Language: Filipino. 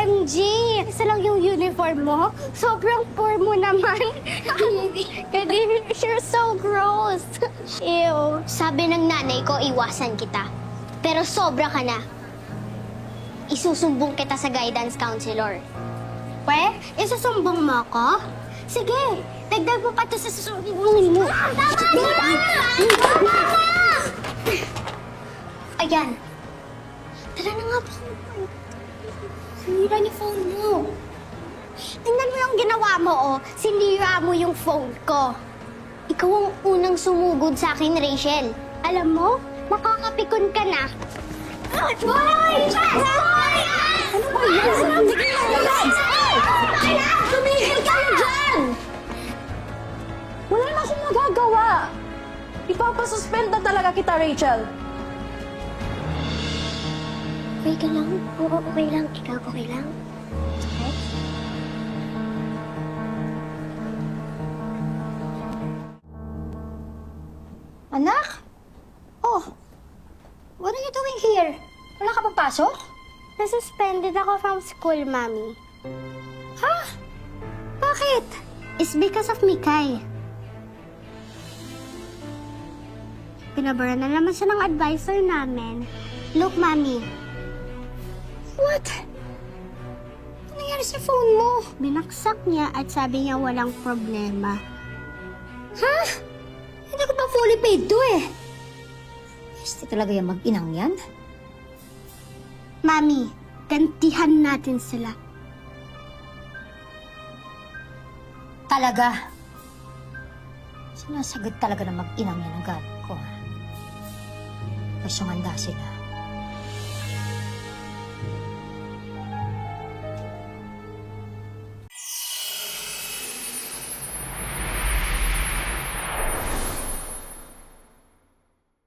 OMG! Isa lang yung uniform mo? Sobrang poor mo naman. Kadiri, you're so gross. Ew. Sabi ng nanay ko, iwasan kita. Pero sobra ka na. Isusumbong kita sa guidance counselor. We, isusumbong mo ako? Sige, dagdag mo pa to sa susumbongin mo. Tama na! Tama na! Ayan. Tara na nga po. Sinira niyo phone mo. Tingnan mo yung ginawa mo, oh. Sinira mo yung phone ko. Ikaw ang unang sumugod sa akin, Rachel. Alam mo, makakapikon ka na. Hoy! Hoy! Ano ba yan? Tumigil kayo dyan! Wala na akong magagawa. Ipapasuspend na talaga kita, Rachel. Okay ka lang? Oo, okay lang. Ikaw, okay lang? Okay? Anak? Oh, what are you doing here? Wala ka papasok? Nasuspended ako from school, Mommy. Ha? Bakit? It's because of Mikay. Pinabara na naman siya ng advisor namin. Look, Mommy. What? Ano nangyari sa phone mo? Binaksak niya at sabi niya walang problema. Ha? Hindi ko pa fully paid to eh. Gusto talaga yung mag-inang yan? Mami, gantihan natin sila. Talaga? Sinasagot talaga ng mag-inang yan ang galit ko. Kasyong handa sila.